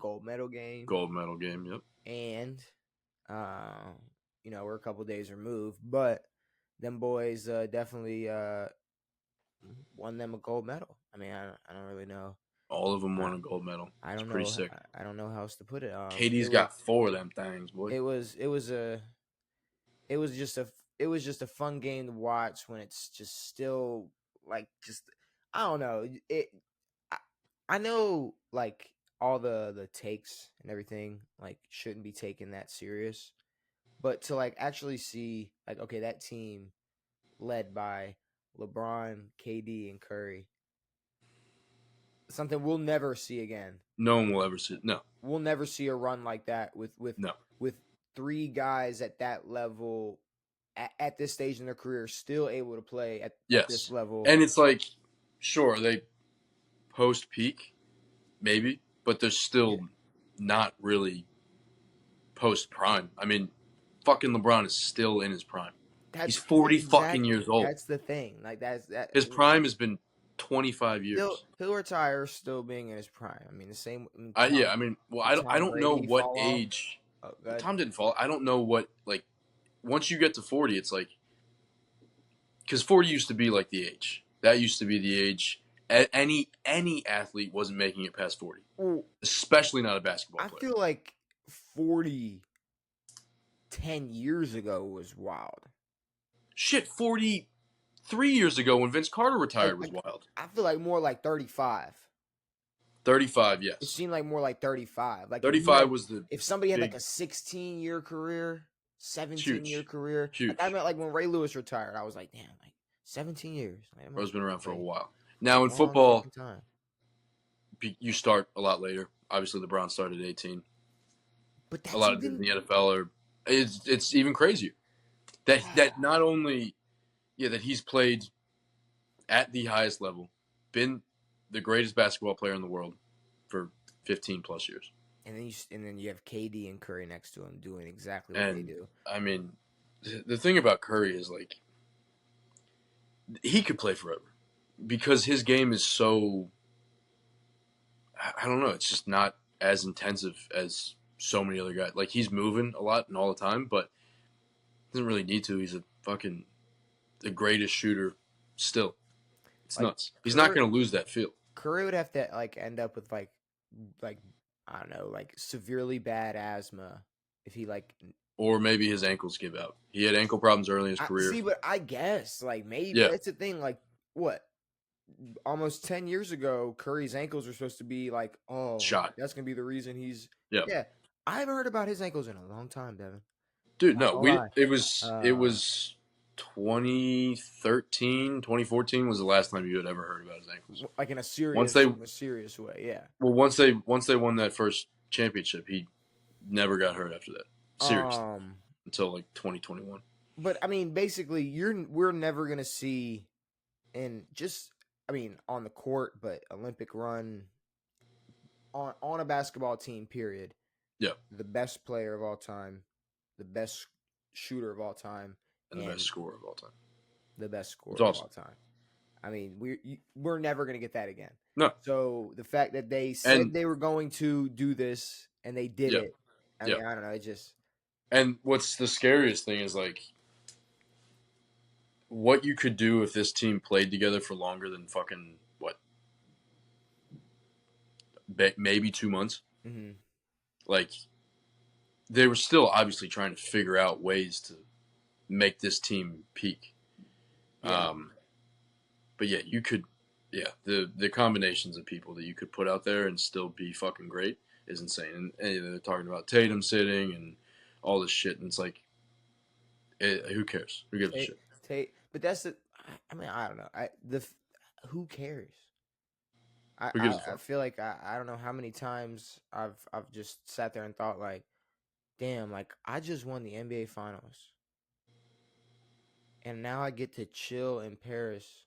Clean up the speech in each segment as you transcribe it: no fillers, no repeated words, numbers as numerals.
gold medal game. Gold medal game, yep. And, we're a couple days removed, but them boys definitely won them a gold medal. I mean, I don't really know. All of them won a gold medal. I don't pretty know. sick. I don't know how else to put it. KD's got 4 of them things, boy. It was just a fun game to watch when it's just still like I don't know. I know like all the takes and everything like shouldn't be taken that serious, but to like actually see like okay, that team led by LeBron, KD, and Curry, something we'll never see again. No one will ever see it. No. We'll never see a run like that with 3 guys at that level at this stage in their career still able to play at this level. And it's like, sure, they post-peak, maybe, but they're still not really post-prime. I mean, fucking LeBron is still in his prime. He's 40 fucking years old. That's the thing. Like that. His prime has been 25 years. He'll retire still being in his prime. I mean, the same. I mean, well, I don't know what age. Tom didn't fall. I don't know what, like, once you get to 40, it's like, because 40 used to be like the age. That used to be the age. Any athlete wasn't making it past 40, especially not a basketball player. I feel like 40 10 years ago was wild. Shit, 43 years ago when Vince Carter retired was wild. I feel like more like 35. 35, yes. It seemed like more like 35. Like 35 was the if somebody had like a 16-year career, 17-year career. Huge. Like, I meant like when Ray Lewis retired, I was like, damn, like 17 years. Like, Bro's been around for a while. Now in football, you start a lot later. Obviously, LeBron started at 18. But a lot of dudes in the NFL are. It's even crazier. That not only, that he's played at the highest level, been the greatest basketball player in the world for 15 plus years. And then you have KD and Curry next to him doing exactly what they do. I mean, the thing about Curry is like he could play forever because his game is so, I don't know, it's just not as intensive as so many other guys. Like he's moving a lot and all the time, but doesn't really need to. He's the greatest shooter still. It's like, nuts. He's not going to lose that feel. Curry would have to like end up with like I don't know, like severely bad asthma if he like, or maybe his ankles give out. He had ankle problems early in his career. See, but I guess like maybe that's the thing. Like what? Almost 10 years ago, Curry's ankles were supposed to be like, shot. That's gonna be the reason he's I haven't heard about his ankles in a long time, Devin. Dude, no, it was 2013, 2014 was the last time you had ever heard about his ankles. Like in a serious way, yeah. Well, once they won that first championship, he never got hurt after that. Seriously. Until like 2021. But I mean, basically we're never gonna see on the court, but Olympic run on a basketball team, period. Yeah. The best player of all time, the best shooter of all time. And the best scorer of all time. The best scorer of all time. I mean, we're never going to get that again. No. So the fact that they said they were going to do this and they did it, I mean, I don't know. It just. And what's the scariest thing is like what you could do if this team played together for longer than fucking maybe 2 months. Mm-hmm. Like they were still obviously trying to figure out ways to make this team peak. Yeah. But you could, the combinations of people that you could put out there and still be fucking great is insane. And they're talking about Tatum sitting and all this shit, and it's like, who cares? Who gives a shit? But that's I mean, I don't know. Who cares? I feel like I don't know how many times I've just sat there and thought like, damn, like I just won the NBA Finals. And now I get to chill in Paris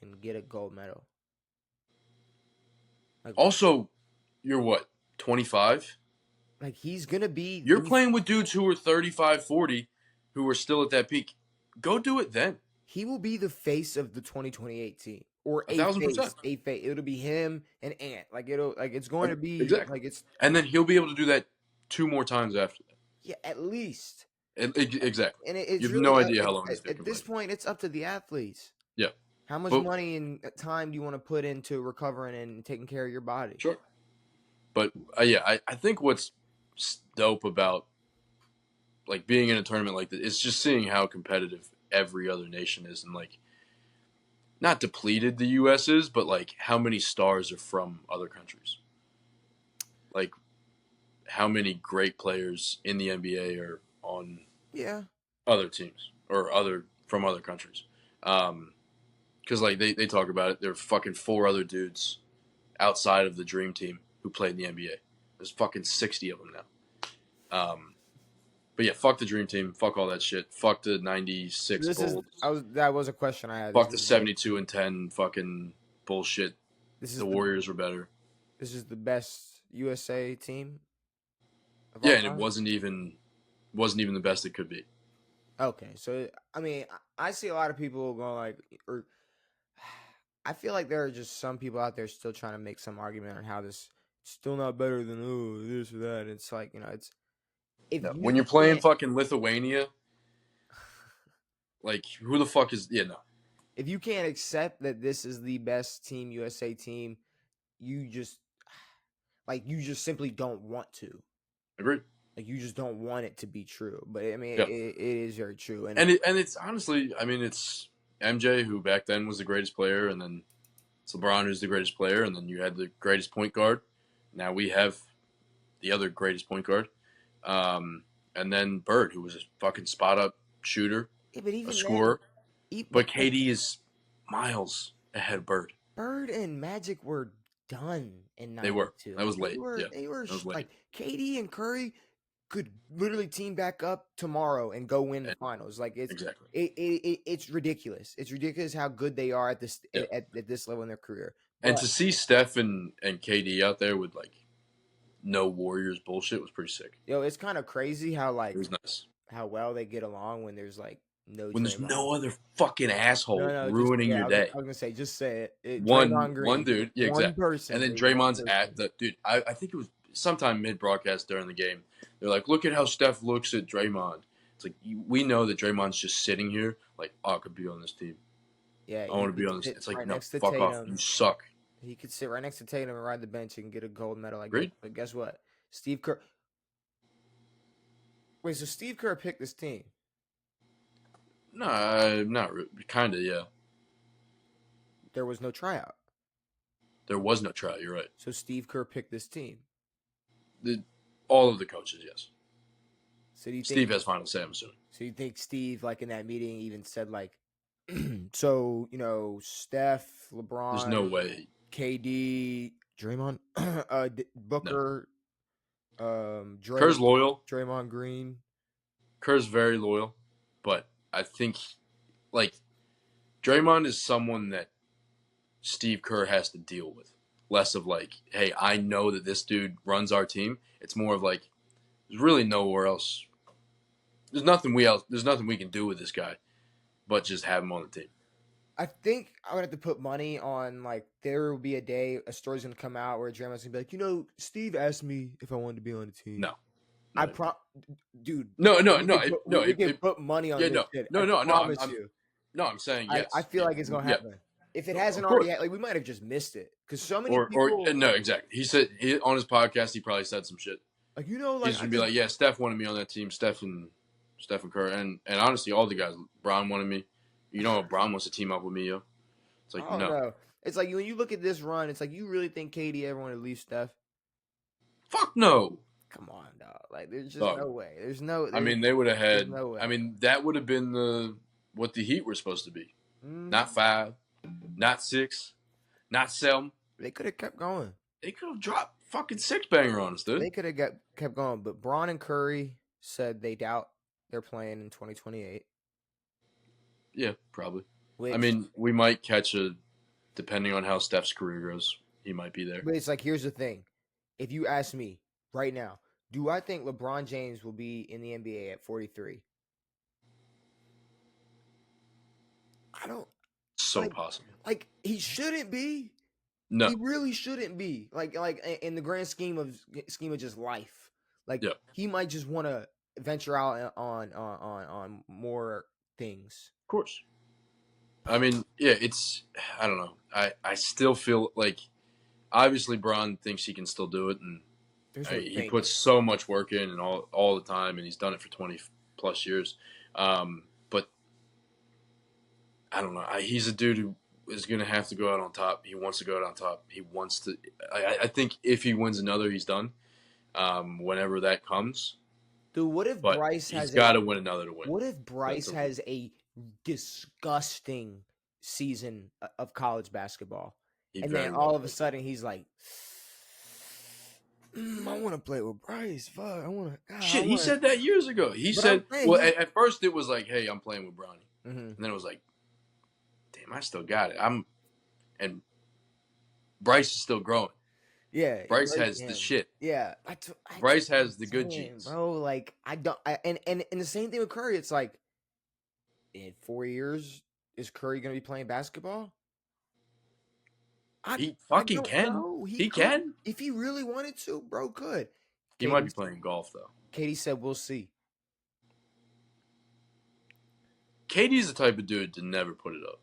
and get a gold medal. Like, also, you're what, 25? Like, he's going to be... You're playing with dudes who are 35, 40, who are still at that peak. Go do it then. He will be the face of the 2028 team. or a thousand percent. a face. It'll be him and Ant. Like it's going Like, to be exactly. like it's And then he'll be able to do that 2 more times after that. yeah, at least. Exactly. And You it's have no really idea how long he's going to at this complain. point, it's up to the athletes. Yeah. How much But money and time do you want to put into recovering and taking care of your body? sure. But yeah, I think what's dope about like being in a tournament like this is just seeing how competitive every other nation is, and like not depleted the U.S. is, but like how many stars are from other countries. Like how many great players in the NBA are on Yeah. other teams or other from other countries. Because like they talk about it, there are fucking 4 other dudes outside of the Dream Team who played in the NBA. There's fucking 60 of them now. But yeah, fuck the Dream Team. Fuck all that shit. Fuck the So 96 this is Bulls. that was a question I had. Fuck the 72-10 fucking bullshit. This The is the Warriors were better. this is the best USA team of Yeah, all and it time. wasn't even the best it could be. Okay, so I mean, I see a lot of people going like, or I feel like there are just some people out there still trying to make some argument on how this still not better than this or that. It's like it's if No, when you you're playing can't fucking Lithuania, like who the fuck is? Yeah, no, if you can't accept that this is the best team USA team, you just you just simply don't want to. agreed. Like you just don't want it to be true. But I mean, Yeah, it is very true. And and it's honestly, I mean, it's MJ who back then was the greatest player, and then it's LeBron who's the greatest player, and then you had the greatest point guard. Now we have the other greatest point guard, and then Bird, who was a fucking spot up shooter, yeah, but a even then, scorer. but But KD is miles ahead of Bird. Bird and Magic were done in They were. '92. That Like was late. Yeah, they were that was late. like KD and Curry could literally team back up tomorrow and go win the And finals. Like exactly. it's ridiculous. It's ridiculous how good they are at this Yeah. at this level in their career. And But to see Steph and KD out there with like no Warriors bullshit was pretty sick. it's kind of crazy how It was nice. how well they get along when there's like no When there's Draymond. no other fucking No, asshole no, just ruining yeah. your day. I was gonna say, just say it. One Draymond one Green, dude, yeah, one exactly. And person, then one Draymond's at person. the dude. I think it was sometime mid broadcast during the game. They're like, look at how Steph looks at Draymond. It's like we know that Draymond's just sitting here, like, oh, I could be on this team. Yeah, I he want to be could on this. sit It's like, right no, next to fuck off. You Tatum. suck. He could sit right next to Tatum and ride the bench and get a gold medal, I guess. Agreed? But guess what? Steve Kerr. Wait, so Steve Kerr picked this team. No, not really. Kind of, yeah. There was no tryout. There was no trial. You're right. So Steve Kerr picked this team. The, all of the coaches, yes. So do you think? Steve has final say, I'm assuming. So you think Steve, like in that meeting, even said like, so Steph, There's no LeBron, way. KD, Draymond, No. Booker, Kerr's loyal. Draymond Green. Kerr's very loyal. But I think, like, Draymond is someone that Steve Kerr has to deal with. Less of like, hey, I know that this dude runs our team. It's more of like, there's really nowhere else. There's nothing we can do with this guy, but just have him on the team. I think I would have to put money on like there will be a day a story's gonna come out where Draymond's gonna be like, Steve asked me if I wanted to be on the team. No, I no, dude. no, no, We no, could put, no. we could put money on Yeah, this no, shit. I no, no, no. promise you. I'm saying I yes. feel like it's gonna Yeah, happen. If it no, hasn't of course. already, like we might have just missed it because so many Or people no, exactly. He said on his podcast he probably said some shit. like He's like I gonna be just like, yeah, Steph wanted me on that team. Steph and Kerr, and honestly, all the guys. Braun wanted me. Braun wants to team up with me, yo. It's like I don't no, know. It's like when you look at this run, it's like you really think KD ever wanted to leave Steph? fuck no. Come on, dog. Like there's just Dog. no way. There's no. I mean, they would have There's had. no way. I mean, that would have been what the Heat were supposed to be. Mm, Not 5, not 6, not 7. they could have kept going. They could have dropped fucking 6-banger on us, dude. They could have kept going, but Braun and Curry said they doubt they're playing in 2028. Yeah, probably. I Which, mean, we might catch depending on how Steph's career goes. He might be there. but it's like here's the thing: if you ask me right now, do I think LeBron James will be in the NBA at 43? I don't. so Like, possible. he shouldn't be. No. He really shouldn't be. In the grand scheme of just life. Like Yeah. Of he might just want to venture out on more things. course. I But mean, yeah, it's I don't know. I still feel like obviously Braun thinks he can still do it, and there's no he think. puts so much work in and all the time, and he's done it for 20 plus years. But I don't know. He's a dude who is going to have to go out on top. He wants to go out on top. He wants to. I think if he wins another, he's done. Whenever that comes, Dude, what if but Bryce he's has got a to win another to win. what if For that Bryce to win. has a disgusting season of college basketball? He And then very well all of a could. sudden he's like, I want to play with Bryce. Fuck, I Shit, he want to. said that years ago. He But I'm said, saying well, he. at first it was like, hey, I'm playing with Bronny. Mhm. And then it was like, damn, I still got it. And Bryce is still growing. Yeah, Bryce Bryce, has the yeah, shit. yeah. That's Bryce what I'm has the good saying, genes. bro. Like I don't, and the same thing with Curry. It's like in 4 years, is Curry gonna be playing basketball? I He I fucking don't can. know. He He could can. if he really wanted to, bro. Could. He might be Katie playing golf though. Katie said we'll see. Katie's the type of dude to never put it up.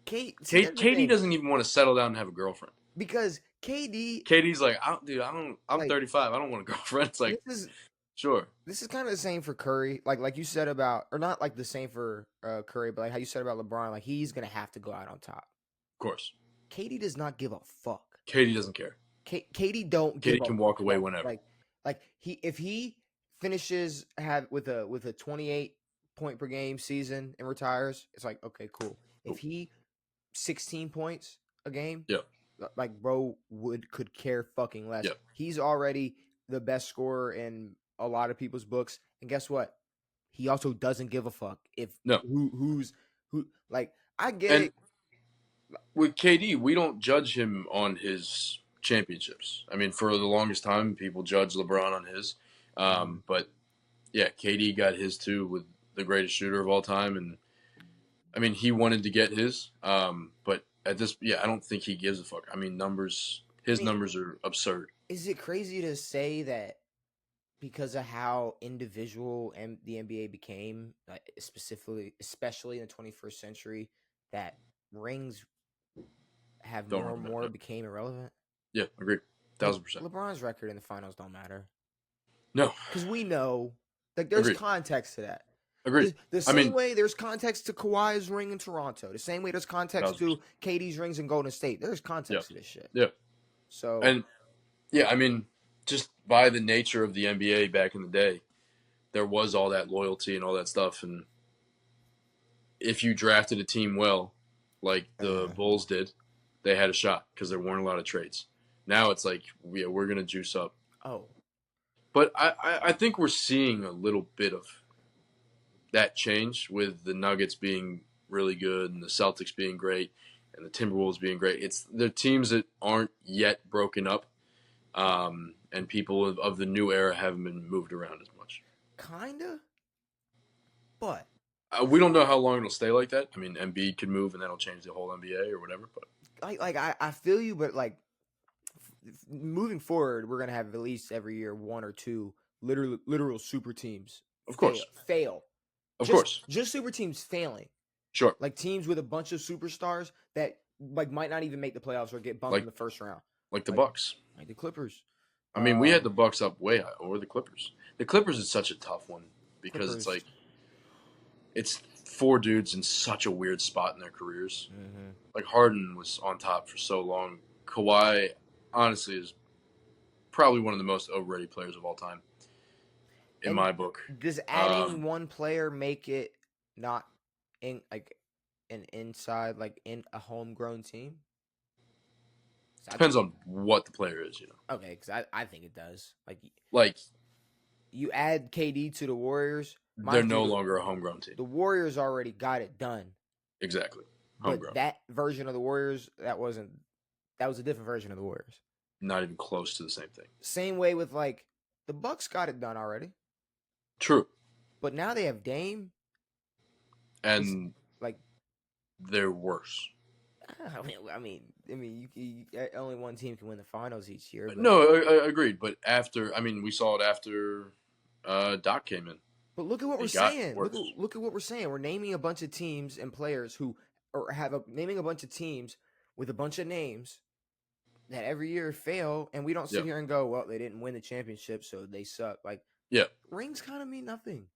See, that's the Katie thing doesn't even want to settle down and have a girlfriend. because KD, Katie's like, dude, I'm like 35. I don't want a girlfriend. It's like, this is sure, this is kind of the same for Curry. Like you said about, or not like the same for Curry, but like how you said about LeBron. Like he's gonna have to go out on top. of course. Katie does not give a fuck. Katie doesn't care. Katie don't give Katie a can walk away fuck. whenever. Like he if he finishes have with a 28 point per game season and retires, it's like okay, cool. If Cool. he 16 points a game, Yeah. like bro could care fucking less. Yeah. He's already the best scorer in a lot of people's books, and guess what? He also doesn't give a fuck if No. who like I get And it. with KD, we don't judge him on his championships. I mean, for the longest time, people judge LeBron on his. Mhm. But yeah, KD got his too with the greatest shooter of all time, and I mean, he wanted to get his. But at this, yeah, I don't think he gives a fuck. I mean, numbers. I His mean, numbers are absurd. is it crazy to say that because of how individual the NBA became, especially in the 21st century, that rings have Don't more and recommend. more No. became irrelevant? Yeah, agreed. Like 1000%. LeBron's record in the finals don't matter No, because we know, like, there's agreed. context to that. Agreed. The I same mean, way there's context to Kawhi's ring in Toronto. The same way there's context 1000%. to KD's rings in Golden State. There's Yeah, context to this shit. yeah, So and yeah, I mean, just by the nature of the NBA back in the day, there was all that loyalty and all that stuff, and if you drafted a team well, like the uh, Bulls did, they had a shot because there weren't a lot of trades. Now it's like, yeah, we're gonna juice up, oh, but I think we're seeing a little bit of that change with the Nuggets being really good and the Celtics being great and the Timberwolves being great. It's the teams that aren't yet broken up, and people of the new era haven't been moved around as much. kinda, but We don't know how long it'll stay like that. I mean, Embiid could move and that'll change the whole NBA or whatever. But I feel you, but like moving forward, we're gonna have at least every year one or two literal super teams of fail course, fail. of Just course, just super teams failing. sure. Like teams with a bunch of superstars that like might not even make the playoffs or get bumped in Like the first round. the Like Bucks. like the Clippers. I mean, we had Um the Bucks up way high over the Clippers. The Clippers is such a tough one because it's Clippers. like it's four dudes in such a weird spot in their careers. Mm-hmm. Like Harden was on top for so long. Kawhi, honestly, is probably one of the most overrated players of all time in And my book. does adding one player make it not in like an inside like in a homegrown team? I Depends think on what the player is, you know. okay, because I think it does. Like Like you add KD to the Warriors, they're mind you, no longer a homegrown team. the Warriors already got it done. Exactly, But homegrown. that version of the Warriors, that was a different version of the Warriors. Not even close to the same thing. Same way with like the Bucks got it done already, True, but now they have Dame. It's and like they're worse. only one team can win the finals each year, but No, I agreed. But after, I mean, we saw it after Doc came in. look at what we're It got saying. worse. Look at what we're saying. We're naming a bunch of teams and players who, or naming a bunch of teams with a bunch of names that every year fail, and we don't sit Yeah, here and go, well, they didn't win the championship, so they suck. Like yeah. rings kind of mean nothing.